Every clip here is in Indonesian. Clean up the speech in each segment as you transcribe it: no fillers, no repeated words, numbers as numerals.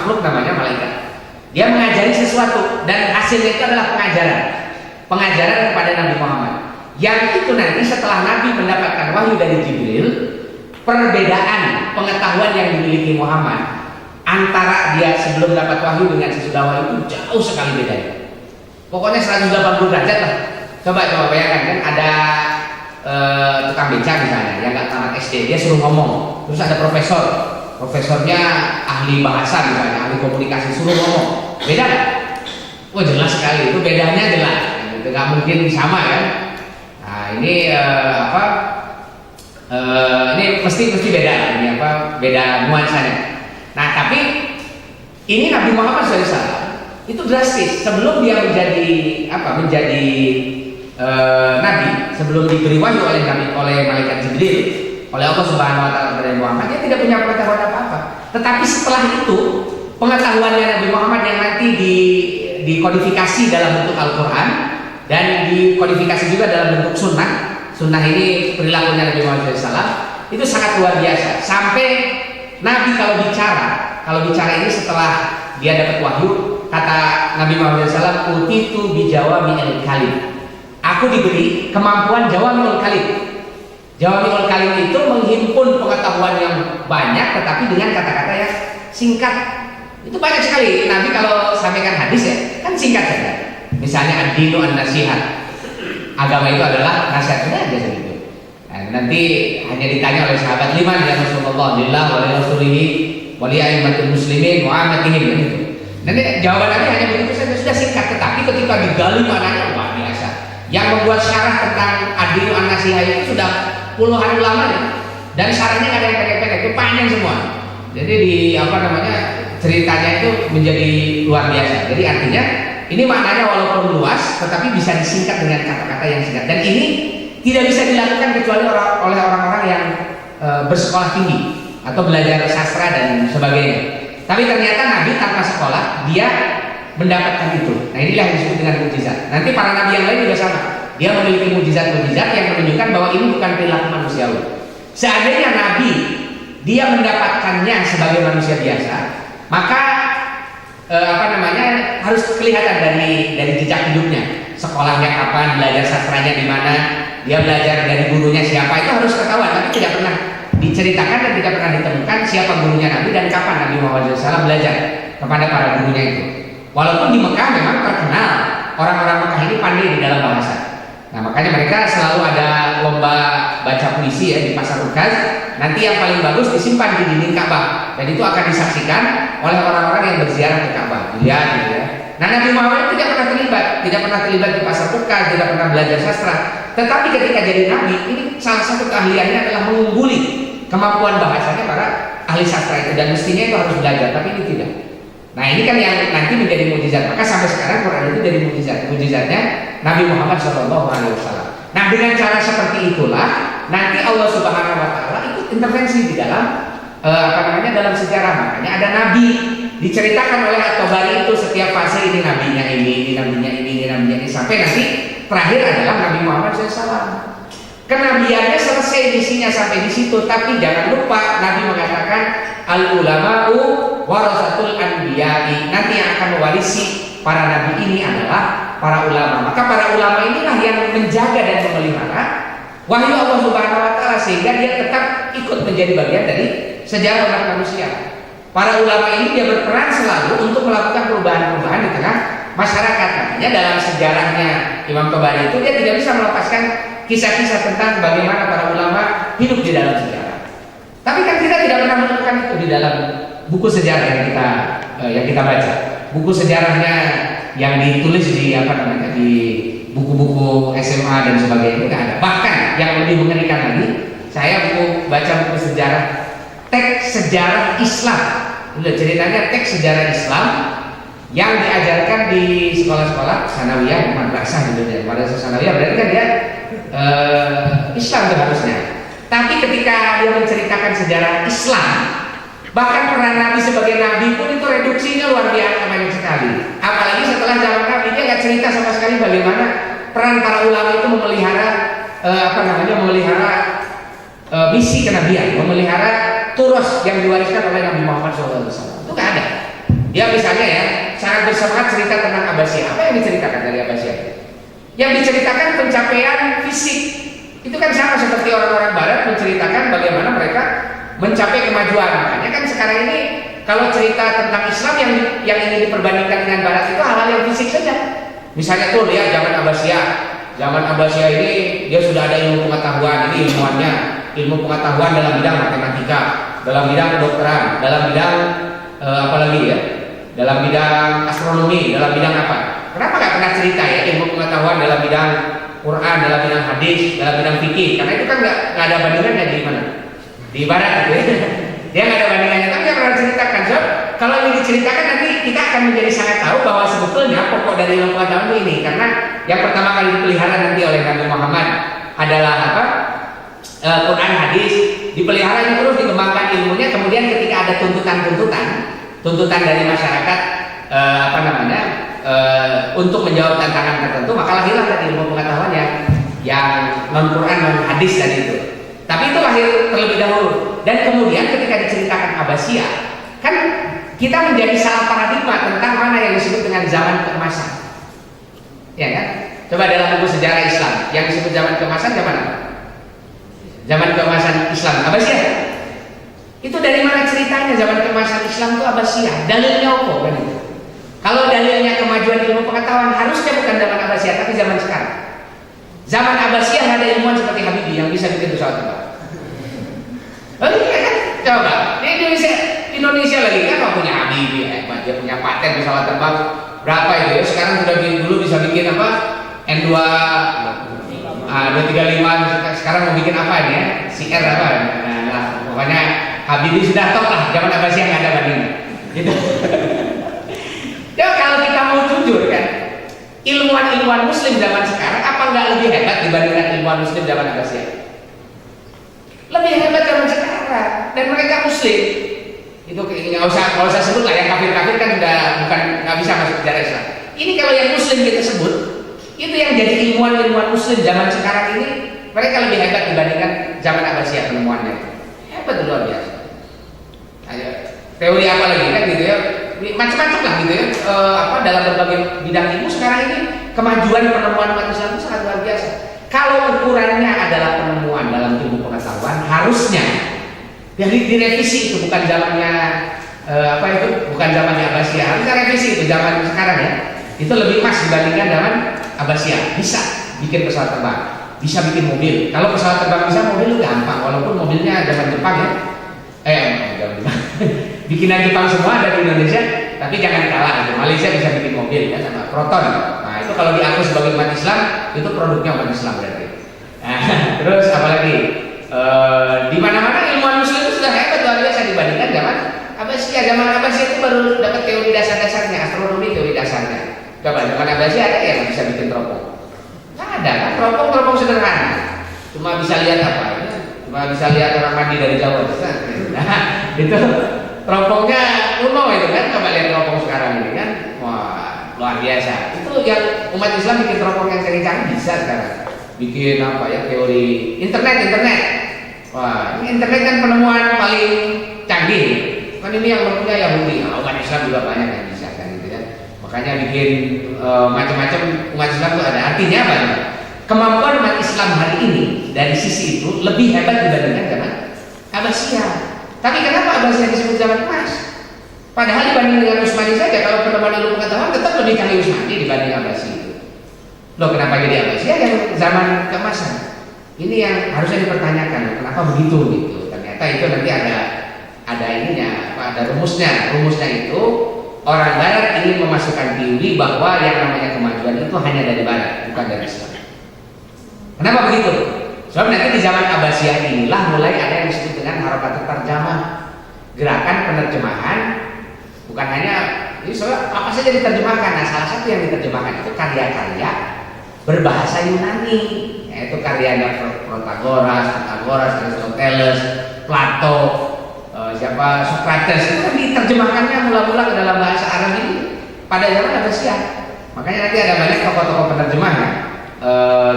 makhluk namanya malaikat. Dia mengajari sesuatu dan hasilnya itu adalah pengajaran kepada Nabi Muhammad. Yang itu nanti setelah Nabi mendapatkan wahyu dari Jibril, perbedaan pengetahuan yang dimiliki Muhammad antara dia sebelum dapat wahyu dengan sesudah wahyu itu jauh sekali bedanya. Pokoknya 180 derajat lah. Coba bayangkan kan, ada tukang beca misalnya yang nggak tamat SD, dia suruh ngomong, terus ada profesornya ahli bahasa misalnya, ahli komunikasi, suruh ngomong, beda nggak? Wah jelas sekali, itu bedanya jelas, itu nggak mungkin sama kan? Nah ini ini mesti beda, ini beda nuansanya. Nah tapi ini Nabi Muhammad SAW itu drastis. Sebelum dia menjadi Nabi, sebelum diberi wahyu oleh malaikat Jibril, oleh Allah Subhanahu Wa Taala kepada Muhammad, dia tidak punya pengetahuan apa-apa. Tetapi setelah itu pengetahuannya Nabi Muhammad yang nanti dikodifikasi dalam bentuk Al-Quran dan dikodifikasi juga dalam bentuk sunnah. Sunnah ini perilakunya Nabi Muhammad SAW itu sangat luar biasa. Sampai Nabi kalau bicara ini setelah dia dapat wahyu, kata Nabi Muhammad SAW, utitu bijawami'il kalim. Aku diberi kemampuan jawami'ul kalim. Jawami'ul kalim itu menghimpun pengetahuan yang banyak tetapi dengan kata-kata yang singkat. Itu banyak sekali. Nabi kalau sampaikan hadis ya, kan singkat saja. Misalnya ad-dinu an-nasihat. Agama itu adalah nasihat, sudah aja segitu. Nah, nanti hanya ditanya oleh sahabat, liman ya Rasulullah, lillah wa li rasulihi wa li a'immatil muslimin wa amatihim, gitu. Nanti jawaban Nabi hanya begitu saja, sudah singkat. Tetapi ketika digali maknanya luar biasa. Yang membuat syarah tentang ad-dinu an-nasihat itu sudah puluhan ulama ya. Dan syarahnya nggak ada yang pendek-pendek, itu panjang semua. Jadi ceritanya itu menjadi luar biasa. Jadi artinya ini maknanya walaupun luas, tetapi bisa disingkat dengan kata-kata yang singkat. Dan ini tidak bisa dilakukan kecuali oleh orang-orang yang bersekolah tinggi atau belajar sastra dan sebagainya. Tapi ternyata Nabi tanpa sekolah dia mendapatkan itu. Nah inilah yang disebut dengan mukjizat. Nanti para nabi yang lain juga sama. Dia memiliki mukjizat-mukjizat yang menunjukkan bahwa ini bukan perilaku manusiawi. Seandainya Nabi dia mendapatkannya sebagai manusia biasa, maka harus kelihatan dari jejak hidupnya, sekolahnya kapan, belajar sastranya di mana, dia belajar dari gurunya siapa, itu harus ketahuan. Tapi tidak pernah diceritakan dan tidak pernah ditemukan siapa gurunya Nabi dan kapan Nabi Muhammad SAW belajar kepada para gurunya itu. Walaupun di Mekah memang terkenal orang-orang Mekah ini pandai di dalam bahasa. Nah makanya mereka selalu ada lomba baca puisi ya di pasar Ukaz. Nanti yang paling bagus disimpan di dinding Ka'bah dan itu akan disaksikan oleh orang-orang yang berziarah ke Ka'bah. Dilihat gitu ya. Nah Nabi Muhammad tidak pernah terlibat di pasar Ukaz, tidak pernah belajar sastra. Tetapi ketika jadi Nabi, ini salah satu keahliannya adalah mengungguli kemampuan bahasanya para ahli sastra itu, dan mestinya itu harus belajar, tapi ini tidak. Nah ini kan yang nanti menjadi mukjizat. Maka sampai sekarang Quran itu jadi mukjizatnya Nabi Muhammad SAW. Nah dengan cara seperti itulah nanti Allah Subhanahu Wa Taala ikut intervensi di dalam dalam sejarah. Makanya ada Nabi diceritakan oleh At-Tabari itu setiap fase, ini nabinya ini nabinya ini sampai nanti terakhir adalah Nabi Muhammad SAW. Kenabiannya selesai misinya sampai di situ, tapi jangan lupa Nabi mengatakan al-ulama'u warasatul anbiya'i. Nanti yang akan mewarisi para nabi ini adalah para ulama. Maka para ulama inilah yang menjaga dan memelihara wahyu Allah Subhanahu Wa Taala sehingga dia tetap ikut menjadi bagian dari sejarah umat manusia. Para ulama ini dia berperan selalu untuk melakukan perubahan-perubahan di tengah masyarakat. Makanya dalam sejarahnya Imam Tabari itu dia tidak bisa melepaskan kisah-kisah tentang bagaimana para ulama hidup di dalam sejarah. Tapi kan kita tidak pernah menemukan itu di dalam buku sejarah yang kita baca. Buku sejarahnya yang ditulis di di buku-buku SMA dan sebagainya itu nggak ada. Bahkan yang lebih mengerikan lagi, saya baca buku sejarah, teks sejarah Islam. Udah ceritanya teks sejarah Islam yang diajarkan di sekolah-sekolah sanawiyah, madrasah gitu ya. Madrasah sanawiyah berarti kan dia Islam itu harusnya. Tapi ketika dia menceritakan sejarah Islam, bahkan peran Nabi sebagai Nabi pun itu reduksinya luar biasa banyak sekali. Apalagi setelah zaman Nabi, dia nggak cerita sama sekali bagaimana peran para ulama itu memelihara misi kenabian, memelihara turos yang diwariskan oleh Nabi Muhammad SAW. Itu nggak ada. Dia misalnya ya sangat bersemangat cerita tentang Abbasiyah. Apa yang diceritakan dari Abbasiyah? Yang diceritakan pencapaian fisik. Itu kan sama seperti orang-orang Barat menceritakan bagaimana mereka mencapai kemajuan. Makanya kan sekarang ini kalau cerita tentang Islam yang ingin diperbandingkan dengan Barat itu hal-hal yang fisik saja. Misalnya tuh lihat zaman Abbasiyah. Zaman Abbasiyah ini dia sudah ada ilmu pengetahuan, ini ilmuannya, ilmu pengetahuan dalam bidang matematika, dalam bidang kedokteran, dalam bidang apalagi ya, dalam bidang astronomi, dalam bidang apa? Kenapa nggak pernah cerita ya ilmu pengetahuan dalam bidang Quran, dalam bidang hadis, dalam bidang fikih? Karena itu kan nggak ada bandingannya di mana? Di Barat gitu ya. Dia nggak ada bandingannya, tapi nggak pernah ceritakan. So, kalau ini diceritakan nanti kita akan menjadi sangat tahu bahwa sebetulnya pokok dari ilmu pengetahuan ini, karena yang pertama kali dipelihara nanti oleh Nabi Muhammad adalah apa? Quran, hadis, dipelihara ini terus dikembangkan ilmunya. Kemudian ketika ada tuntutan dari masyarakat untuk menjawab tantangan tertentu, maka lahirlah tadi ilmu pengetahuan yang non Quran, non hadis tadi itu. Tapi itu lahir terlebih dahulu. Dan kemudian ketika diceritakan Abbasiyah, kan kita menjadi salah paradigma tentang mana yang disebut dengan zaman keemasan. Ya kan? Coba dalam buku sejarah Islam yang disebut zaman keemasan zaman apa? Zaman keemasan Islam Abbasiyah. Itu dari mana ceritanya zaman keemasan Islam itu Abbasiyah? Dalilnya apa kan itu? Kalau dalilnya kemajuan ilmu pengetahuan harusnya bukan zaman Abbasiyah tapi zaman sekarang. Zaman Abbasiyah ada ilmuwan seperti Habibie yang bisa bikin pesawat terbang. Oh iya kan? Coba, di Indonesia lagi kan punya Habibie, hebat, dia punya paten pesawat terbang berapa itu ya? Sekarang sudah dulu bisa bikin apa? N2 235, sekarang mau bikin apa ini ya? CR apa? Nah, pokoknya Habibie sudah top lah, zaman Abbasiyah nggak ada bandingnya. Gitu. Ya kalau kita mau jujur kan, ilmuwan Muslim zaman sekarang apa nggak lebih hebat dibandingkan ilmuwan Muslim zaman Abbasiyah? Lebih hebat zaman sekarang, dan mereka Muslim. Itu nggak usah sebut lah, yang kafir-kafir kan sudah bukan, nggak bisa masuk sejarah Islam. Ini kalau yang Muslim kita sebut, itu yang jadi ilmuwan Muslim zaman sekarang ini, mereka lebih hebat dibandingkan zaman Abbasiyah penemuannya. Hebat luar biasa. Ayo, teori apa lagi kan gitu ya? Macam-macam lah gitu ya. Dalam berbagai bidang ilmu sekarang ini kemajuan penemuan umat Islam itu sangat luar biasa. Kalau ukurannya adalah penemuan dalam ilmu pengetahuan, harusnya jadi direvisi itu, bukan zamannya bukan zamannya Abbasiyah. Harusnya revisi itu zaman sekarang ya. Itu lebih pas dibandingkan zaman Abbasiyah. Bisa bikin pesawat terbang, bisa bikin mobil. Kalau pesawat terbang bisa, mobil gampang. Walaupun mobilnya zaman Jepang ya. Bikinan Jepang semua ada di Indonesia, tapi jangan kalah gitu. Malaysia bisa bikin mobil ya sama Proton. Nah itu kalau diaku sebagai umat Islam, itu produknya umat Islam berarti. Nah, terus apalagi di mana-mana ilmuwan Muslim itu sudah hebat luar biasa dibandingkan zaman Abbasiyah. Zaman Abbasiyah itu baru dapat teori dasar-dasarnya, astronomi teori dasarnya. Coba zaman Abbasiyah ada yang bisa bikin teropong? Nggak ada kan? Teropong sederhana, cuma bisa lihat apa? Cuma bisa lihat orang mandi dari jauh. Nah itu teropongnya kuno itu kan. Coba lihat teropong sekarang ini kan, wah luar biasa. Itu yang umat Islam bikin teropong yang canggih bisa sekarang. Bikin apa ya, teori internet. Wah ini internet kan penemuan paling canggih. Kan ini yang mempunyai Yahudi. Nah, umat Islam juga banyak yang bisa kan gitu ya. Makanya bikin macam-macam umat Islam itu ada. Artinya apa? Kemampuan umat Islam hari ini dari sisi itu lebih hebat dibandingkan zaman Abbasiyah. Tapi kenapa Abbasiyah disebut zaman emas? Padahal dibanding dengan Utsmani saja, kalau penemuan ilmu pengetahuan tetap lebih canggih Utsmani dibanding Abbasiyah itu. Loh kenapa jadi Abbasiyah yang zaman keemasan? Ini yang harusnya dipertanyakan. Kenapa begitu gitu? Ternyata itu nanti ada ininya, ada rumusnya. Rumusnya itu orang Barat ingin memasukkan teori bahwa yang namanya kemajuan itu hanya dari Barat, bukan dari Islam. Kenapa begitu? Sebab nanti di zaman Abbasiyah inilah mulai ada yang disebut dengan harokat terjemah, gerakan penerjemahan. Bukan hanya ini soal apa saja diterjemahkan. Nah, salah satu yang diterjemahkan itu karya-karya berbahasa Yunani, yaitu karyanya Protagoras, Aristoteles, Plato, Socrates. Itu kan diterjemahkannya mula-mula ke dalam bahasa Arab ini pada zaman Abbasiyah. Makanya nanti ada banyak tokoh-tokoh penerjemah ya.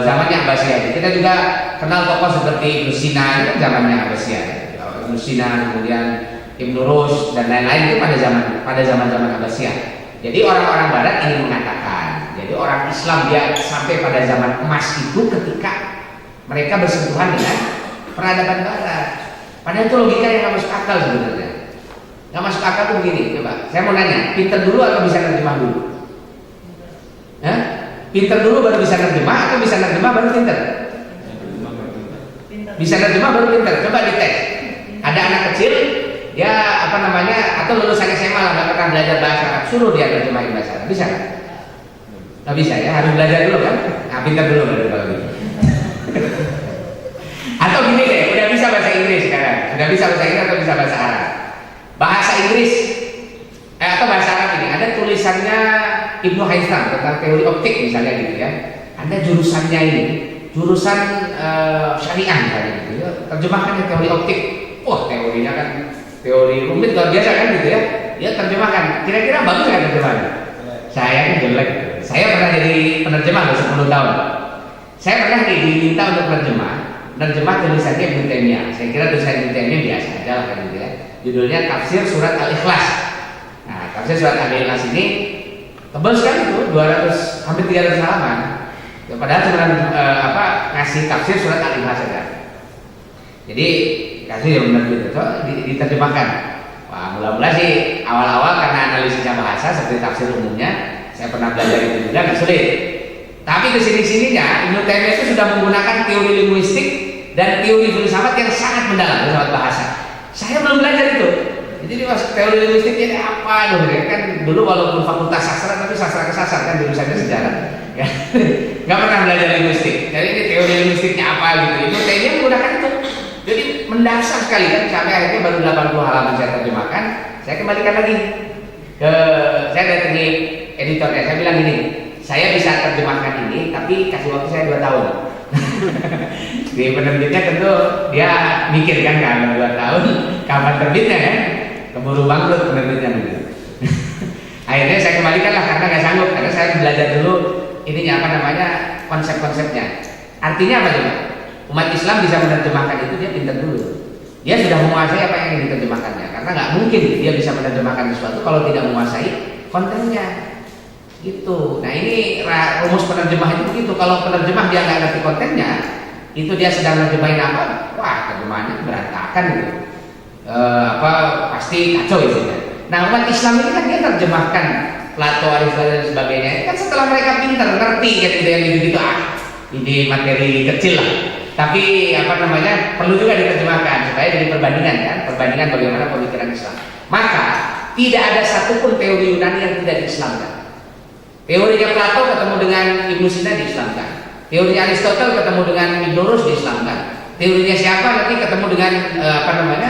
Zamannya Abbasiyah. Kita juga kenal tokoh seperti Ibnu Sina, itu kan zamannya Abbasiyah. Ibnu Sina, kemudian Ibn Rushd dan lain-lain itu pada zaman Abbasiyah. Jadi orang-orang Barat ingin mengatakan, jadi orang Islam dia sampai pada zaman emas itu ketika mereka bersentuhan dengan peradaban Barat. Padahal itu logika yang nggak masuk akal sebenarnya. Nggak masuk akal tuh begini, coba. Saya mau nanya, pinter dulu atau bisa nerjemah dulu? Hah? Pinter dulu baru bisa nerjemah atau bisa nerjemah baru pinter? Bisa nerjemah baru pinter. Coba dites. Ada anak kecil, ya apa namanya, atau lulusan SMA lah, nggak pernah belajar bahasa Arab, suruh dia nerjemahin bahasa Arab, bisa nggak? Nggak bisa ya, harus belajar dulu kan? Nah, pinter dulu baru kalau gitu. Atau gini deh, udah bisa bahasa Inggris sekarang, udah bisa bahasa Inggris atau bisa bahasa Arab. Bahasa Inggris atau bahasa Arab ini ada tulisannya Ibnu Haytham tentang teori optik misalnya gitu ya. Anda jurusannya ini, jurusan syariah misalnya gitu ya, terjemahkan teori optik. Wah, teorinya kan teori rumit luar biasa kan gitu ya. Dia terjemahkan. Kira-kira bagus nggak terjemahannya? Saya kan jelek. Saya pernah jadi penerjemah 10 tahun. Saya pernah diminta untuk menerjemah tulisannya Ibnu Taimiyah. Saya kira tulisan Ibnu Taimiyah biasa aja lah kan gitu ya. Judulnya Tafsir Surat Al-Ikhlas. Nah, Tafsir Surat Al-Ikhlas ini tebal sekali tuh, 200 hampir 300 halaman. Ya, padahal cuma ngasih tafsir Surat Al-Ikhlas saja. Jadi kasih yang benar gitu, so, diterjemahkan. Wah, mula-mula sih awal-awal karena analisisnya bahasa seperti tafsir umumnya, saya pernah belajar itu juga nggak sulit. Tapi kesini-sininya Ibnu Taimiyah itu sudah menggunakan teori linguistik dan teori filsafat yang sangat mendalam filsafat bahasa. Saya belum belajar itu. Jadi mas teori linguistiknya apa dong ya? Kan dulu walaupun fakultas sastra tapi sastra kesasar kan jurusannya sejarah. Ya. Nggak pernah belajar linguistik. Jadi ini teori linguistiknya apa gitu. Ibnu Taimiyah menggunakan itu. Jadi mendasar sekali kan sampai akhirnya baru 80 halaman saya terjemahkan. Saya kembalikan lagi ke saya datangi editornya. Saya bilang gini, saya bisa terjemahkan ini tapi kasih waktu saya 2 tahun. Di penerbitnya tentu dia mikir kan 2 tahun kapan terbitnya kan, keburu bangkrut penerbitnya gitu. Akhirnya saya kembalikan lah karena nggak sanggup, karena saya belajar dulu ininya apa namanya konsep-konsepnya. Artinya apa juga? Umat Islam bisa menerjemahkan itu dia pintar dulu. Dia sudah menguasai apa yang ingin diterjemahkannya, karena nggak mungkin dia bisa menerjemahkan sesuatu kalau tidak menguasai kontennya. Gitu. Nah ini rumus penerjemah itu begitu. Kalau penerjemah dia nggak ngerti kontennya, itu dia sedang menerjemahin apa? Wah, terjemahannya berantakan gitu. Pasti kacau isinya. Nah umat Islam ini kan dia terjemahkan Plato, Aristoteles dan sebagainya. Ini kan setelah mereka pintar ngerti kan gitu yang gitu-gitu ini materi kecil lah. Tapi apa namanya perlu juga diterjemahkan supaya jadi perbandingan kan, perbandingan bagaimana pemikiran Islam. Maka tidak ada satupun teori Yunani yang tidak diislamkan. Teorinya Plato ketemu dengan Ibnu Sina diislamkan. Teorinya Aristoteles ketemu dengan Ibn Rushd diislamkan. Teorinya siapa nanti ketemu dengan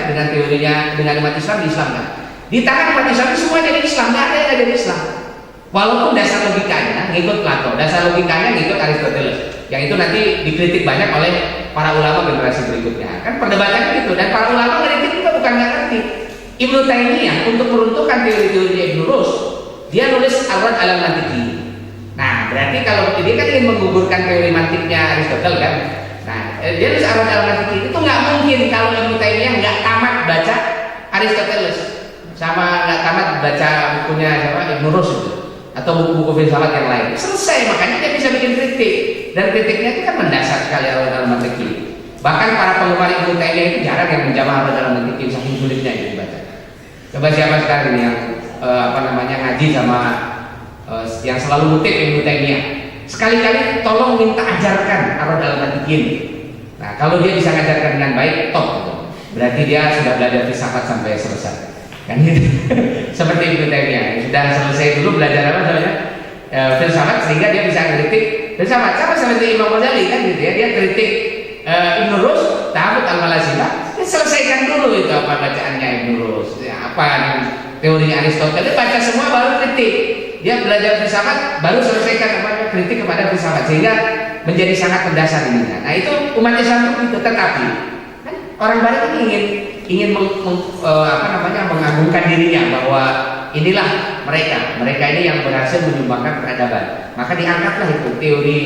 dengan teorinya dengan umat Islam diislamkan. Di tangan umat Islam semua jadi Islam, nggak ada yang jadi Islam. Walaupun dasar logikanya ngikut Plato, dasar logikanya ngikut Aristoteles. Yang itu nanti dikritik banyak oleh para ulama generasi berikutnya. Kan perdebatannya gitu, dan para ulama ngeritik juga bukan nggak ngerti. Ibnu Taimiyah untuk meruntuhkan teori-teorinya Ibn Rushd, dia nulis Al-Rad al-Mantiki. Nah, berarti kalau dia kan ingin menggugurkan teori mantiknya Aristoteles kan. Nah, dia nulis Al-Rad al-Mantiki itu nggak mungkin kalau Ibnu Taimiyah nggak tamat baca Aristoteles sama nggak tamat baca bukunya siapa Ibn Rushd itu atau buku-buku filsafat yang lain. Selesai, makanya dia bisa bikin kritik. Dan kritiknya itu kan mendasar sekali Al-Rad al-Mantiki. Bahkan para penggemar Ibnu Taimiyah itu jarang yang menjamah Al-Rad al-Mantiki, saking sulitnya itu dibaca. Coba siapa sekarang ini yang ngaji sama yang selalu ngutip Ibnu Taimiyah, sekali-kali tolong minta ajarkan Al-Rad al-Mantiki ini. Nah, kalau dia bisa ngajarkan dengan baik, top gitu. Berarti dia sudah belajar filsafat sampai selesai. Kan gitu. Seperti Ibnu Taimiyah, sudah selesai dulu belajar apa namanya? Filsafat sehingga dia bisa kritik filsafat. Sama seperti Imam Ghazali kan gitu ya, dia kritik Ibn Rushd, Ta'awud al-Malasila. Dia selesaikan dulu itu apa bacaannya Ibn Rushd, ya, apa teorinya Aristoteles, dia baca semua baru kritik. Dia belajar filsafat baru selesaikan apa kritik kepada filsafat sehingga menjadi sangat mendasar ini. Nah itu umat Islam itu, tetapi kan orang Barat ini ingin mengagungkan dirinya bahwa inilah mereka ini yang berhasil menyumbangkan peradaban. Maka diangkatlah itu teori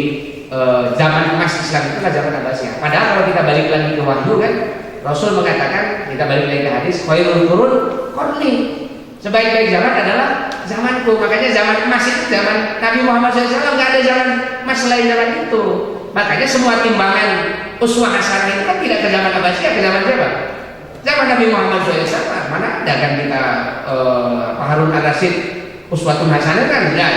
zaman emas Islam itu adalah zaman Abbasiyah. Padahal kalau kita balik lagi ke wahyu kan, Rasul mengatakan, kita balik lagi ke hadis, khairul qurun korni. Sebaik-baik zaman adalah zamanku. Makanya zaman emas itu zaman Nabi Muhammad SAW, nggak ada zaman emas selain zaman itu. Makanya semua timbangan uswah hasanah itu kan tidak ke zaman Abbasiyah, ke zaman siapa? Zaman Nabi Muhammad SAW. Mana ada kan kita Harun al-Rasyid uswatun hasanah kan? Enggak.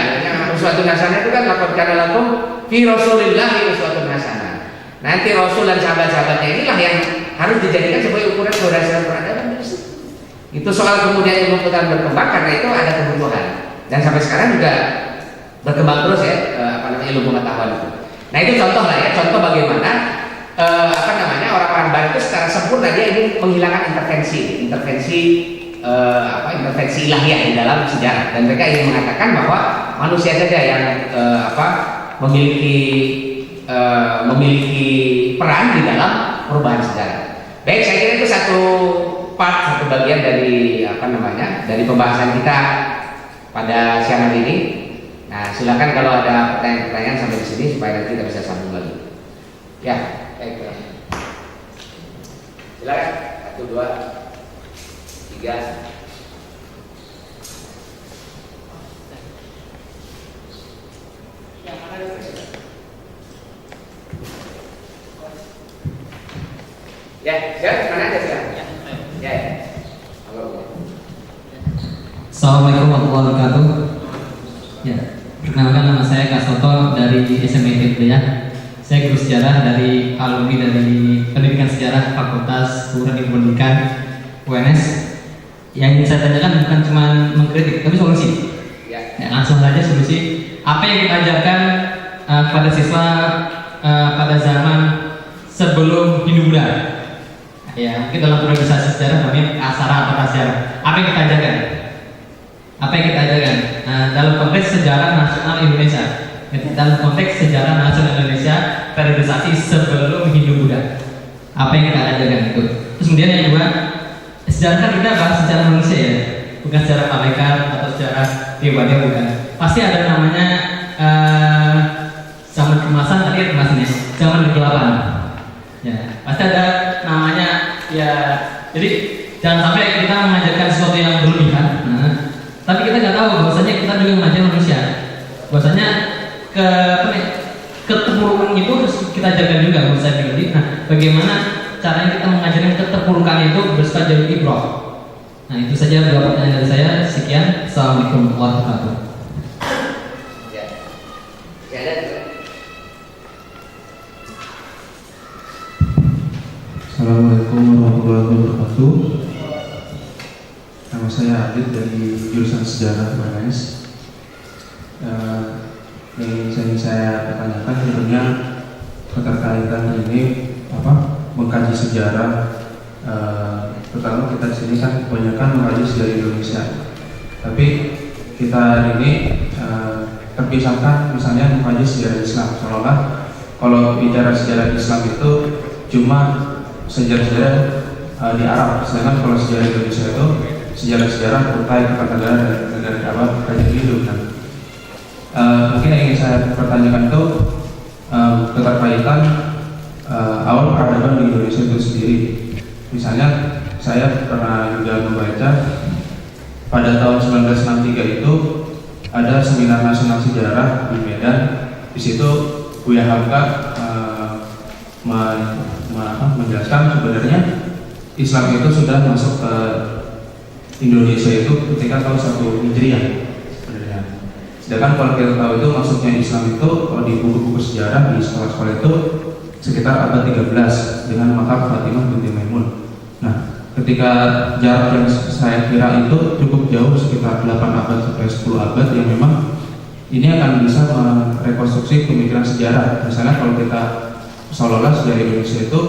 Uswatun hasanah itu kan laqad kana lakum fi Rasulillahi uswatun hasanah. Nanti Rasul dan sahabat-sahabatnya inilah yang harus dijadikan sebagai ukuran keberhasilan peradaban. Itu soal kemudian ilmu pengetahuan berkembang karena itu ada kebutuhan dan sampai sekarang juga berkembang terus ya ilmu pengetahuan itu. Nah itu contoh lah ya, contoh bagaimana orang-orang barat itu secara sempurna dia ingin menghilangkan intervensi ilahiyah di dalam sejarah, dan mereka ingin mengatakan bahwa manusia saja yang memiliki peran di dalam perubahan sejarah. Baik, saya kira itu satu bagian dari dari pembahasan kita pada siang hari ini. Nah, silakan kalau ada pertanyaan-pertanyaan sampai di sini supaya nanti kita bisa sambung lagi. Ya, baik. Silakan. 1, 2, 3. Ya, silakan, mana aja silakan. Ya. Halo. Assalamualaikum warahmatullahi wabarakatuh. Ya, perkenalkan nama saya Kak Soto dari SMIT ya. Saya guru sejarah dari alumni dari Pendidikan Sejarah Fakultas Ilmu Pendidikan UNS. Yang ingin saya tanyakan bukan cuma mengkritik, tapi solusi. Ya, langsung saja solusi. Apa yang kita ajarkan kepada siswa pada zaman sebelum Hindu-Buddha? Ya, mungkin dalam organisasi sejarah namanya asara atau prasejarah. Apa yang kita ajarkan? Dalam konteks sejarah nasional Indonesia. Dalam konteks sejarah nasional Indonesia, periodisasi sebelum Hindu-Buddha. Apa yang kita ajarkan itu? Terus kemudian yang kedua, sejarah kan kita bahas sejarah manusia ya, bukan sejarah malaikat atau sejarah dewa-dewa, bukan. Pasti ada namanya zaman kemasan, tadi kemasannya zaman kegelapan. Ya, pasti ada namanya ya. Jadi jangan sampai kita mengajarkan sesuatu yang berlebihan. Tapi kita nggak tahu bahwasanya kita juga mengajar manusia. Bahwasanya keterpurukan itu harus kita jaga juga menurut saya pribadi. Nah, bagaimana caranya kita mengajarkan keterpurukan itu bersifat jadi ibrah. Nah, itu saja dua pertanyaan dari saya. Sekian. Assalamualaikum warahmatullahi wabarakatuh. Assalamualaikum warahmatullahi wabarakatuh. Nama saya Adit dari jurusan Sejarah UNS. Yang saya pertanyakan tentunya keterkaitan ini mengkaji sejarah. Pertama kita di sini kan kebanyakan mengkaji sejarah Indonesia, tapi kita hari ini terpisahkan misalnya mengkaji sejarah Islam. Seolah-olah kalau bicara sejarah Islam itu cuma sejarah-sejarah di Arab, sedangkan kalau sejarah Indonesia itu sejarah-sejarah terkait negara dan negara kajian hidup. Mungkin yang ingin saya pertanyakan itu keterkaitan awal peradaban di Indonesia itu sendiri. Misalnya saya pernah juga membaca pada tahun 1963 itu ada seminar nasional sejarah di Medan. Di situ Buya Hamka menjelaskan sebenarnya Islam itu sudah masuk ke Indonesia itu ketika tahun 1 Hijriah sebenarnya. Sedangkan kalau kita tahu itu masuknya Islam itu kalau di buku-buku sejarah di sekolah-sekolah itu sekitar abad 13 dengan makam Fatimah binti Maimun. Nah, ketika jarak yang saya kira itu cukup jauh sekitar 8 abad sampai 10 abad yang memang ini akan bisa merekonstruksi pemikiran sejarah. Misalnya kalau kita seolah-olah sejarah Indonesia itu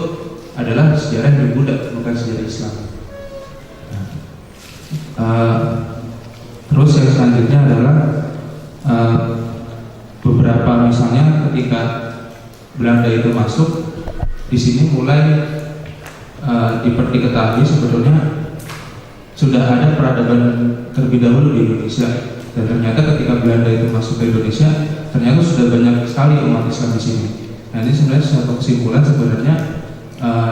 adalah sejarah yang Buddha, bukan sejarah Islam. Terus yang selanjutnya adalah beberapa misalnya ketika Belanda itu masuk di sini mulai diketahui sebetulnya sudah ada peradaban terlebih dahulu di Indonesia, dan ternyata ketika Belanda itu masuk ke Indonesia ternyata sudah banyak sekali umat Islam di sini. Nah, ini sebenarnya suatu kesimpulan sebenarnya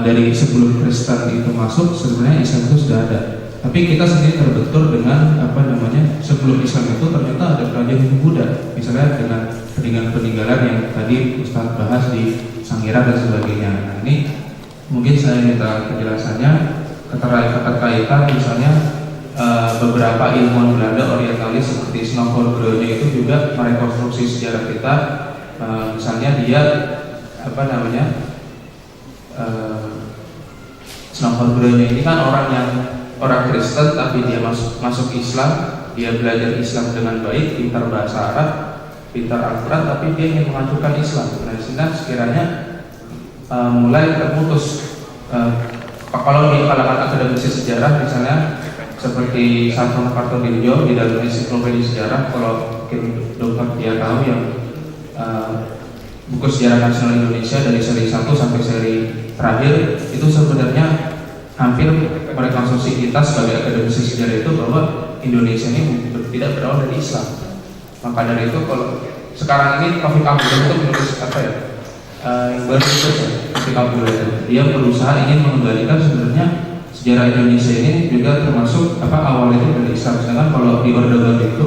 dari sebelum Kristen itu masuk sebenarnya Islam itu sudah ada. Tapi kita sendiri terbentur dengan apa namanya, sebelum Islam itu ternyata ada kerajaan Hindu Buddha, misalnya dengan peninggalan-peninggalan yang tadi Ustadz bahas di Sangiran dan sebagainya. Nah, ini mungkin saya minta penjelasannya keterkaitan misalnya beberapa ilmuwan Belanda orientalis seperti Snowfall Groene itu juga merekonstruksi sejarah kita. Misalnya dia apa namanya, Snowfall Groene ini kan orang Kristen tapi dia masuk Islam, dia belajar Islam dengan baik, pintar bahasa Arab, pintar Al-Quran, tapi dia ingin menghancurkan Islam. Nah, sehingga sekiranya mulai terputus. Kalau di kalangan akademisi sejarah misalnya seperti Sartono Kartodirjo di dalam ensiklopedia sejarah, kalau mungkin dokter dia tahu yang buku sejarah nasional Indonesia dari seri 1 sampai seri terakhir itu sebenarnya hampir merekonstruksi kita sebagai akademisi sejarah itu bahwa Indonesia ini tidak berawal dari Islam. Maka dari itu kalau sekarang ini Taufik Abdullah itu menulis apa ya, yang baru itu Taufik Abdullah itu dia berusaha ingin mengembalikan sebenarnya sejarah Indonesia ini juga termasuk apa awal itu dari Islam. Sedangkan kalau di Orde Baru itu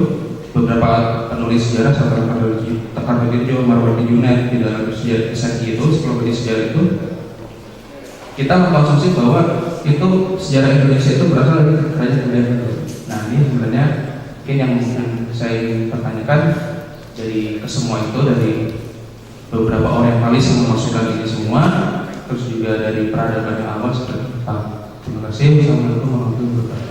beberapa penulis sejarah seperti Kartodirjo, Marwati Junaid di dalam sejarah SNI itu, ensiklopedia sejarah itu kita mengkonsumsi bahwa itu sejarah Indonesia itu berasal dari kerajaan Belanda. Nah, ini sebenarnya mungkin yang saya ingin pertanyakan dari kesemua itu, dari beberapa orientalis yang memasukkan ini semua, terus juga dari peradaban yang awal seperti itu. Terima kasih. Assalamualaikum warahmatullahi wabarakatuh.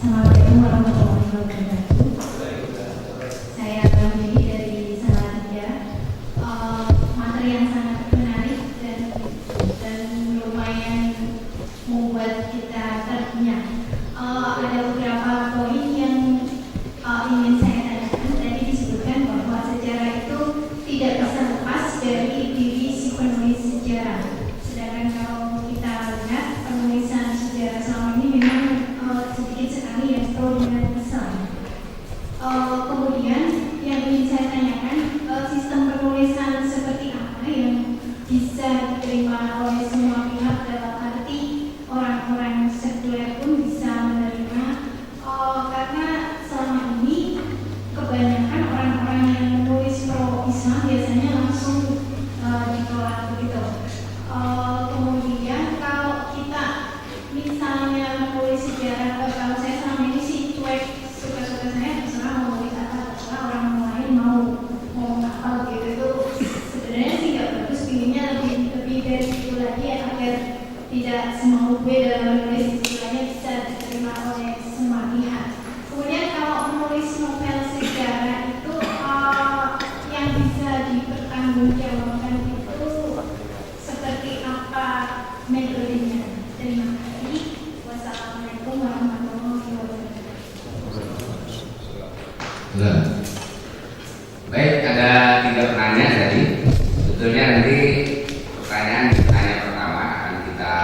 Assalamualaikum warahmatullahi wabarakatuh. Saya Mimi dari Salatiga. Materi yang sangat menarik dan lumayan membuat kita ternyah. Ada beberapa poin yang ingin saya tanyakan. Tadi disebutkan bahwa sejarah itu tidak bisa lepas dari diri si penulis sejarah. Sedangkan kalau kita lihat penulisan sejarah selama ini memang sedikit sekali yang pro dengan Islam. Kemudian yang ingin saya tanyakan, sistem penulisan seperti apa yang bisa diterima oleh semua pihak, dalam arti orang-orang sekuler pun bisa menerima, karena selama ini kebanyakan orang-orang yang menulis pro Islam biasanya langsung ditolak begitu. Kemudian kalau kita misalnya menulis sejarah, kalau saya selama ini sih cuek, suka-suka saya terserah mau nulis apa, terserah orang lain mau apa gitu. Itu sebenarnya sih nggak bagus, pinginnya lebih dari itu lagi agar tidak semau gue dalam menulis, istilahnya bisa diterima oleh semua pihak. Kemudian kalau menulis novel sejarah itu yang bisa dipertanggungjawabkan itu seperti apa metodenya? Terima kasih. Wassalamualaikum warahmatullahi wabarakatuh. Baik, ada 3 pertanyaan tadi. Sebetulnya nanti pertanyaan pertama akan kita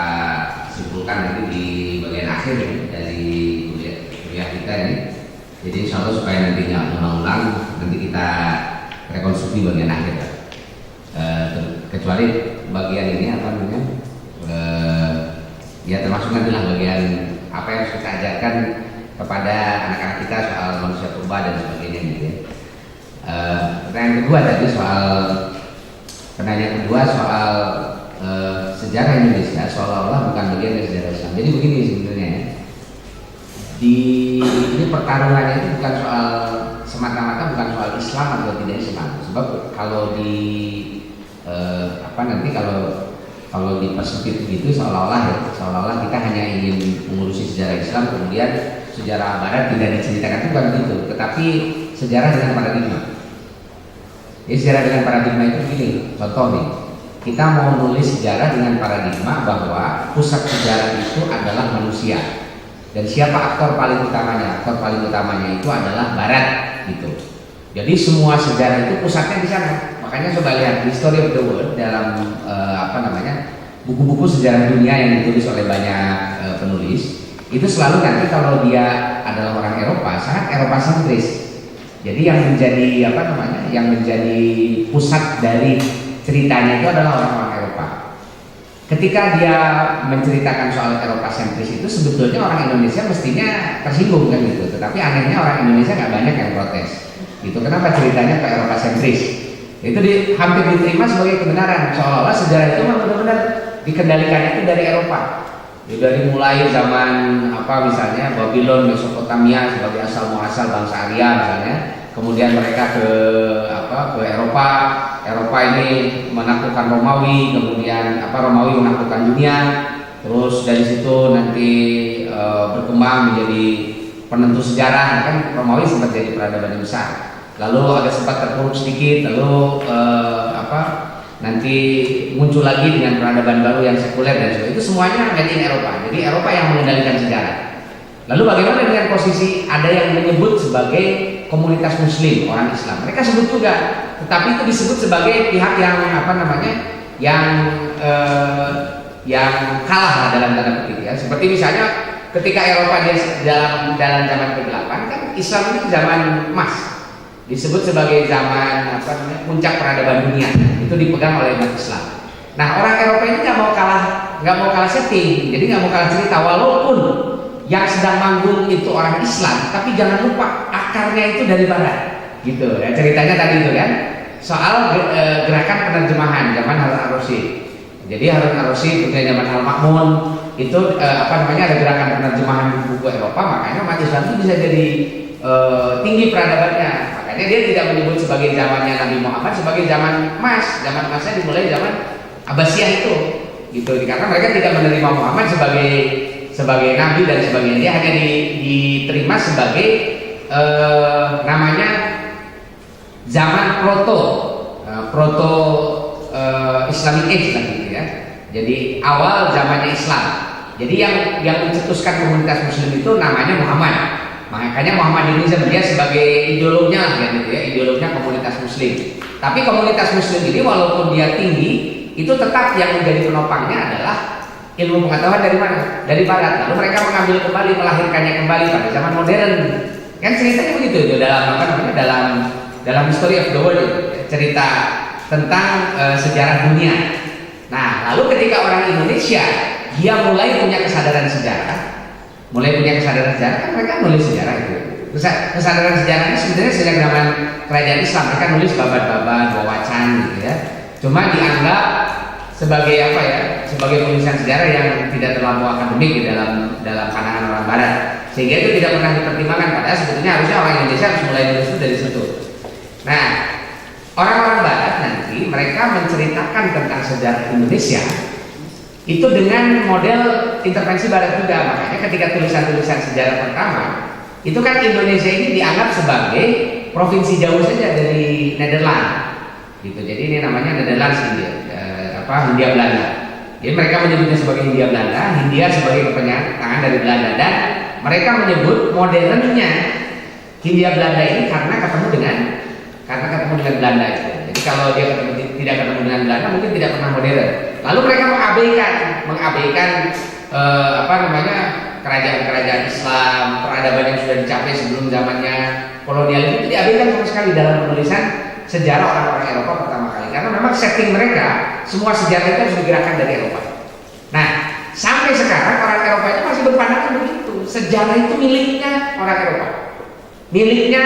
simpulkan nanti di bagian akhir dari kuliah kita ini. Jadi insya Allah supaya nanti nggak ulang-ulang, nanti kita rekonstruksi bagian akhir. Kecuali bagian ini apa namanya? Ya termasuk nantilah bagian apa yang harus kita ajarkan kepada anak-anak kita soal manusia purba dan sebagainya gitu ya. Pertanyaan kedua soal sejarah Indonesia seolah-olah bukan bagian dari sejarah Islam. Jadi begini sebenarnya ya. Ini pertarungannya itu bukan soal semata-mata bukan soal Islam atau tidak Islam. Sebab kalau kalau dipersempit begitu seolah-olah kita hanya ingin mengurusi sejarah Islam, kemudian sejarah Barat tidak diceritakan, itu bukan begitu. Tetapi sejarah dengan paradigma. Sejarah dengan paradigma itu begini, contoh nih, kita mau nulis sejarah dengan paradigma bahwa pusat sejarah itu adalah manusia. Dan siapa aktor paling utamanya? Aktor paling utamanya itu adalah Barat, gitu. Jadi semua sejarah itu pusatnya di sana. Makanya coba lihat History of the World dalam buku-buku sejarah dunia yang ditulis oleh banyak penulis, itu selalu nanti kalau dia adalah orang Eropa, sangat Eropa sentris. Jadi yang menjadi apa namanya, yang menjadi pusat dari ceritanya itu adalah orang-orang Eropa. Ketika dia menceritakan soal Eropa sentris itu, sebetulnya orang Indonesia mestinya tersinggung kan gitu. Tetapi anehnya orang Indonesia nggak banyak yang protes. Gitu. Kenapa ceritanya ke Eropa sentris? Itu hampir diterima sebagai kebenaran. Seolah-olah sejarah itu memang benar-benar dikendalikan itu dari Eropa. Ya, dari mulai zaman apa misalnya Babylon, Mesopotamia sebagai asal muasal bangsa Arya misalnya. Kemudian mereka ke Eropa. Eropa ini menaklukkan Romawi, kemudian Romawi menaklukkan dunia, terus dari situ nanti berkembang menjadi penentu sejarah, kan Romawi sempat jadi peradaban yang besar, lalu ada sempat terpuruk sedikit, lalu nanti muncul lagi dengan peradaban baru yang sekuler dan sebagainya. Itu semuanya made in Eropa, jadi Eropa yang mengendalikan sejarah. Lalu bagaimana dengan posisi ada yang menyebut sebagai komunitas Muslim, orang Islam? Mereka sebut juga, tetapi itu disebut sebagai pihak yang yang kalah lah dalam tanda petik ya. Seperti misalnya ketika Eropa dia dalam zaman ke-8 kan Islam itu zaman emas, disebut sebagai zaman puncak peradaban dunia, itu dipegang oleh umat Islam. Nah orang Eropa ini nggak mau kalah setting, jadi nggak mau kalah cerita walaupun yang sedang manggung itu orang Islam, tapi jangan lupa akarnya itu dari Barat, gitu ya. Ceritanya tadi itu kan soal gerakan penerjemahan zaman Harun ar-Rasyid. Jadi Harun ar-Rasyid punya zaman Al-Ma'mun itu ada gerakan penerjemahan buku Eropa, makanya umat Islam itu bisa jadi tinggi peradabannya. Makanya dia tidak menyebut sebagai zamannya Nabi Muhammad sebagai zaman emas. Zaman emasnya dimulai zaman Abbasiyah itu, gitu. Karena mereka tidak menerima Muhammad sebagai nabi dan sebagainya, dia hanya diterima sebagai namanya zaman proto Islamic Age gitu ya. Jadi awal zamannya Islam. Jadi yang mencetuskan komunitas Muslim itu namanya Muhammad. Makanya Muhammad ini dia sebagai ideolognya lah gitu ya, ideolognya komunitas Muslim. Tapi komunitas Muslim ini walaupun dia tinggi, itu tetap yang menjadi penopangnya adalah ilmu pengetahuan dari mana? Dari Barat. Lalu mereka mengambil kembali, melahirkannya kembali pada zaman modern. Kan ceritanya begitu itu dalam History of the World, gitu. Cerita tentang sejarah dunia. Nah, lalu ketika orang Indonesia dia mulai punya kesadaran sejarah, kan mereka nulis sejarah itu. Kesadaran sejarahnya sebenarnya sejak zaman kerajaan Islam, mereka nulis babat-babat, wawacan gitu ya. Cuma dianggap sebagai sebagai penulisan sejarah yang tidak terlalu akademik di dalam pandangan orang Barat, sehingga itu tidak pernah dipertimbangkan. Padahal sebetulnya harusnya orang Indonesia harus mulai nulis itu dari situ. Nah, orang-orang Barat nanti mereka menceritakan tentang sejarah Indonesia itu dengan model intervensi Barat juga. Makanya ketika tulisan-tulisan sejarah pertama itu kan Indonesia ini dianggap sebagai provinsi jauh saja dari Nederland, gitu. Jadi ini namanya Nederlands Hindia Belanda. Jadi mereka menyebutnya sebagai Hindia Belanda, Hindia sebagai kepenyataan dari Belanda, dan mereka menyebut modernnya Hindia Belanda ini karena ketemu dengan Belanda itu. Jadi kalau dia tidak ketemu dengan Belanda mungkin tidak pernah modern. Lalu mereka mengabaikan kerajaan-kerajaan Islam, peradaban yang sudah dicapai sebelum zamannya kolonial itu diabaikan sama sekali dalam penulisan sejarah orang-orang Eropa pertama kali. Karena memang setting mereka semua sejarah itu harus digerakkan dari Eropa. Nah, sampai sekarang orang Eropa itu masih berpandangan begitu. Sejarah itu miliknya orang Eropa, miliknya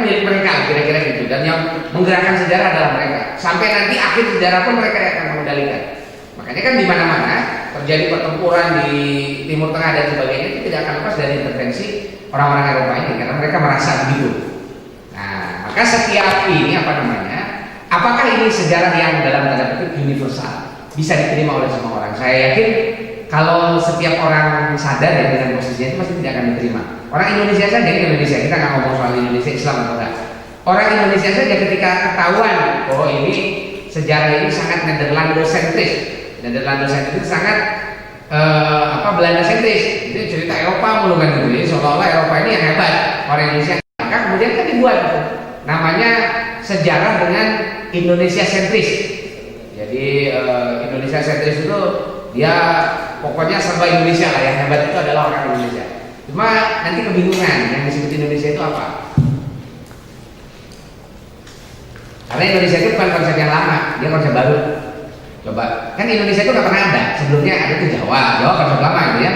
milik mereka, kira-kira gitu. Dan yang menggerakkan sejarah adalah mereka. Sampai nanti akhir sejarah pun mereka yang akan mengendalikan. Makanya kan di mana-mana terjadi pertempuran di Timur Tengah dan sebagainya itu tidak akan lepas dari intervensi orang-orang Eropa ini, karena mereka merasa begitu. Nah, maka setiap ini apakah ini sejarah yang dalam tanda petik universal, bisa diterima oleh semua orang? Saya yakin kalau setiap orang sadar ya dengan posisinya itu pasti tidak akan diterima. Orang Indonesia saja, kita nggak ngomong soal Indonesia Islam atau enggak. Orang Indonesia saja ketika ketahuan, oh ini sejarah ini sangat Nederlandosentris itu sangat Belanda sentris, itu cerita Eropa mulu kan gitu. Jadi seolah-olah Eropa ini yang hebat, orang Indonesia. Maka kemudian kan dibuat gitu, namanya sejarah dengan Indonesia sentris. Jadi Indonesia sentris itu dia pokoknya serba Indonesia lah, yang hebat itu adalah orang Indonesia. Cuma nanti kebingungan yang disebut Indonesia itu apa? Karena Indonesia itu bukan konsep yang lama, dia konsep baru. Coba, kan Indonesia itu nggak pernah ada. Sebelumnya ada tuh Jawa konsep lama itu ya.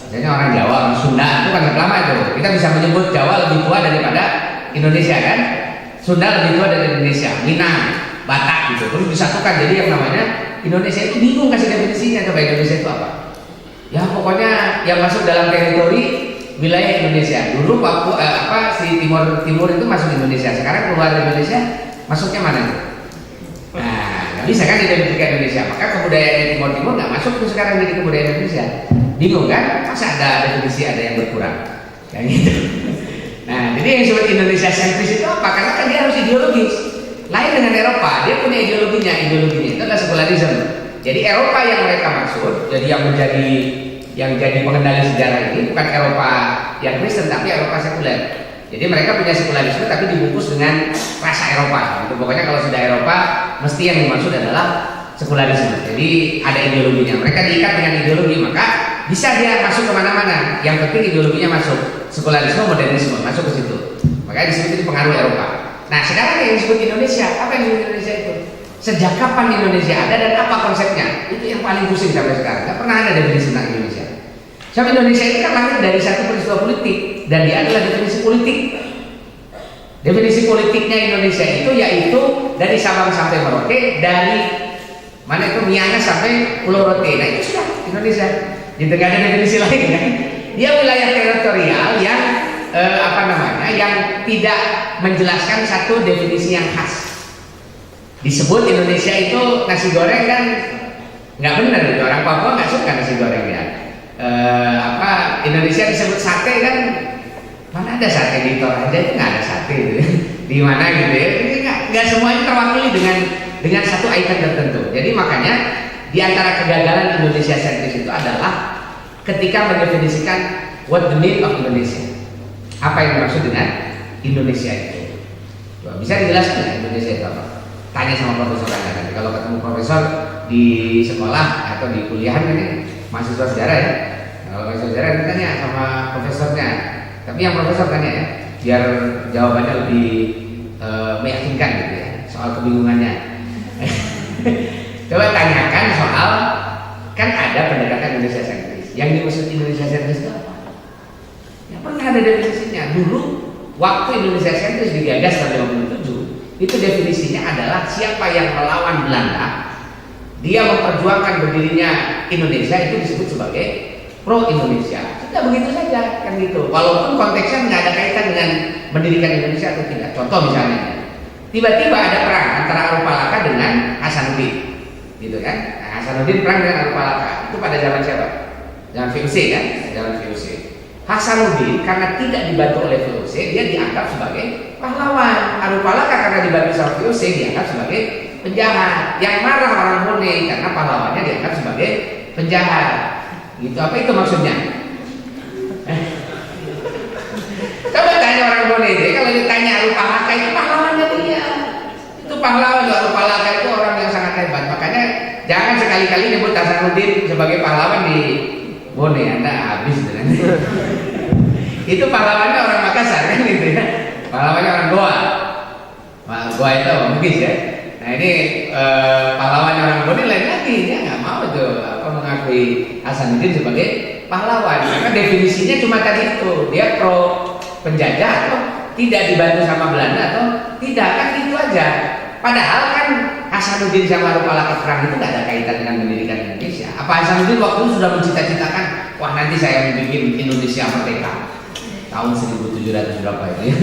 Misalnya orang Jawa, orang Sunda itu konsep lama itu. Kita bisa menyebut Jawa lebih tua daripada Indonesia kan? Sunda lebih tua dari Indonesia, Minang, Batak gitu. Terus disatukan jadi yang namanya Indonesia itu bingung kasih definisinya. Coba Indonesia itu apa? Ya pokoknya yang masuk dalam teritori wilayah Indonesia. Dulu Papua si Timur itu masuk Indonesia. Sekarang keluar Indonesia masuknya mana? Nah, nggak bisa kan identifikasi Indonesia. Maka kebudayaan Timur nggak masuk tuh sekarang jadi kebudayaan Indonesia. Bingung kan? Masa ada definisi ada yang berkurang? Kayak gitu. Nah, jadi yang disebut Indonesia sentris itu apa? Karena kan dia harus ideologis. Lain dengan Eropa, dia punya ideologinya itu adalah sekularisme. Jadi Eropa yang mereka maksud, jadi yang jadi pengendali sejarah ini bukan Eropa yang Kristen tapi Eropa sekuler. Jadi mereka punya sekularisme tapi dibungkus dengan rasa Eropa. Gitu. Pokoknya kalau sudah Eropa, mesti yang dimaksud adalah sekularisme. Jadi ada ideologinya. Mereka diikat dengan ideologi, maka bisa dia masuk kemana-mana. Yang penting ideologinya masuk. Sekularisme, modernisme masuk ke situ. Makanya disebut itu pengaruh Eropa. Nah sekarang yang disebut Indonesia, apa yang disebut Indonesia itu? Sejak kapan Indonesia ada dan apa konsepnya? Itu yang paling pusing sampai sekarang. Gak pernah ada definisi tentang Indonesia. Sebab Indonesia itu kan lahir dari satu peristiwa politik dan dia adalah definisi politik. Definisi politiknya Indonesia itu yaitu dari Sabang sampai Merauke, dari mana itu Miangas sampai Pulau Rote. Nah itu sudah Indonesia. Gitu nggak ada definisi lain kan? Dia wilayah teritorial yang yang tidak menjelaskan satu definisi yang khas. Disebut Indonesia itu nasi goreng kan nggak benar gitu. Orang Papua nggak suka nasi goreng ya. Indonesia disebut sate kan mana ada sate di Toraja itu nggak ada sate gitu. Di mana gitu ya. Ini nggak semuanya terwakili dengan satu icon tertentu. Jadi makanya di antara kegagalan Indonesia sentris itu adalah ketika mendefinisikan what the meaning of Indonesia. Apa yang dimaksud dengan Indonesia itu? Coba, bisa dijelaskan ya Indonesia itu apa? Tanya sama profesor Anda nanti. Kalau ketemu profesor di sekolah atau di kuliah ini mahasiswa sejarah ya. Nah, kalau mahasiswa sejarah ini tanya sama profesornya. Tapi yang profesor tanya ya, biar jawabannya lebih meyakinkan gitu ya soal kebingungannya. Coba tanyakan soal kan ada pendekatan Indonesia sentris. Yang dimaksud Indonesia sentris itu apa? Ya pernah ada definisinya. Dulu waktu Indonesia sentris digagas tahun 57, itu definisinya adalah siapa yang melawan Belanda, dia memperjuangkan berdirinya Indonesia itu disebut sebagai pro Indonesia. Sudah begitu saja kan gitu. Walaupun konteksnya nggak ada kaitan dengan mendirikan Indonesia atau tidak. Contoh misalnya, tiba-tiba ada perang antara Arupalaka dengan Hasanuddin, gitu kan? Nah, Hasanuddin perang dengan Arupalaka. Itu pada zaman siapa? Zaman VOC kan? Zaman VOC. Hasanuddin karena tidak dibantu oleh VOC, dia dianggap sebagai pahlawan. Arupalaka karena dibantu sama VOC dianggap sebagai penjahat. Yang marah orang Bone karena pahlawannya dianggap sebagai penjahat. Gitu, apa itu maksudnya? Coba tanya orang Bone deh, kalau ditanya Arupalaka itu pahlawannya dia. Itu pahlawan, Arupalaka itu orang yang sangat hebat. Makanya jangan sekali-kali nyebut Hasanuddin sebagai pahlawan di Bone, Anda habis dengan itu pahlawannya orang Makassar kan gitu ya. Pahlawannya orang Goa. Goa itu orang Bugis ya. Nah ini pahlawannya orang Bone lain lagi, dia nggak mau tuh mengakui Hasanuddin sebagai pahlawan. Karena definisinya cuma tadi itu, dia pro penjajah atau tidak dibantu sama Belanda atau tidak, kan itu aja. Padahal kan Hasanuddin sama Arupalaka perang itu nggak ada kaitan dengan mendirikan Indonesia. Apa Hasanuddin waktu itu sudah mencita-citakan, wah nanti saya bikin Indonesia merdeka tahun 1700 berapa itu ya?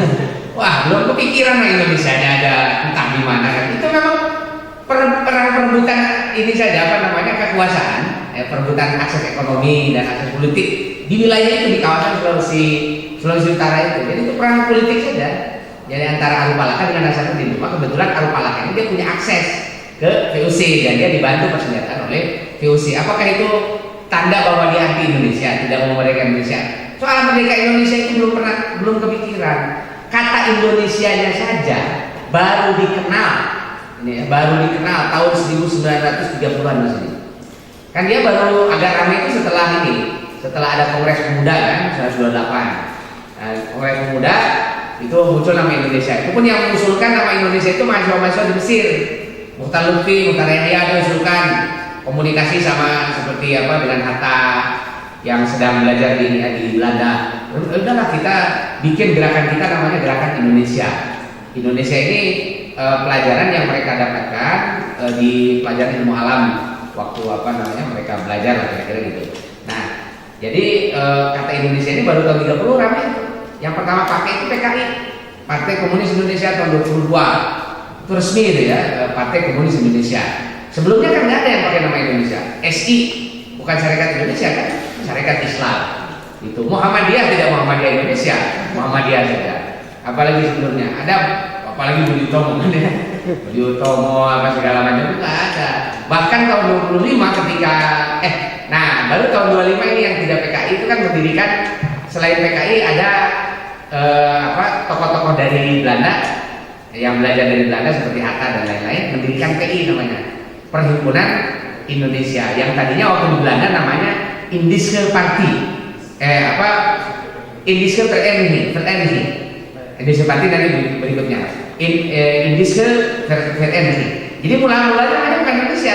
Wah belum kepikiran lah Indonesia-nya ada entah di mana kan? Itu memang perang perebutan ini saja apa namanya kekuasaan, perebutan akses ekonomi dan akses politik di wilayah itu di kawasan Sulawesi Utara itu. Jadi itu perang politik saja. Jadi antara Arupalaka dengan Hasanuddin. Cuma kebetulan Arupalaka ini dia punya akses ke VOC dan dia dibantu persenjataan oleh VOC. Apakah itu tanda bahwa dia anti Indonesia, tidak mau merdeka Indonesia? Soal merdeka Indonesia itu belum kepikiran. Kata Indonesianya saja baru dikenal, ini ya, baru dikenal tahun 1930-an di sini. Kan dia baru agak ramai itu setelah ada Kongres Pemuda kan, 1928. Nah, Kongres Pemuda itu muncul nama Indonesia. Itu pun yang mengusulkan nama Indonesia itu mahasiswa-mahasiswa di Mesir. Mukhtar Lutfi, Mukhtar Yahya diusulkan komunikasi sama seperti apa dengan Hatta yang sedang belajar di Belanda. Udahlah kita bikin gerakan kita namanya Gerakan Indonesia. Indonesia ini pelajaran yang mereka dapatkan di pelajaran ilmu alam waktu apa namanya mereka belajar lah kira-kira gitu. Nah, jadi kata Indonesia ini baru tahun 30 ramai. Yang pertama pakai itu PKI, Partai Komunis Indonesia tahun 22. Itu resmi gitu ya, Partai Komunis Indonesia. Sebelumnya kan nggak ada yang pakai nama Indonesia. SI, bukan Syarikat Indonesia kan, Syarikat Islam. Itu Muhammadiyah, tidak Muhammadiyah Indonesia, Muhammadiyah saja. Apalagi sebelumnya ada, apalagi Budi Utomo kan ya, Budi Utomo apa segala macam itu nggak ada. Bahkan tahun 25 ketika nah baru tahun 25 ini yang tidak PKI itu kan mendirikan, selain PKI ada tokoh-tokoh dari Belanda yang belajar dari Belanda seperti Hatta dan lain-lain, mendirikan PI namanya, Perhimpunan Indonesia, yang tadinya waktu di Belanda namanya Indische Party, Indische Vereniging, Indische Party dari berikutnya, Indische Vereniging. Jadi mula-mulanya namanya bukan Indonesia.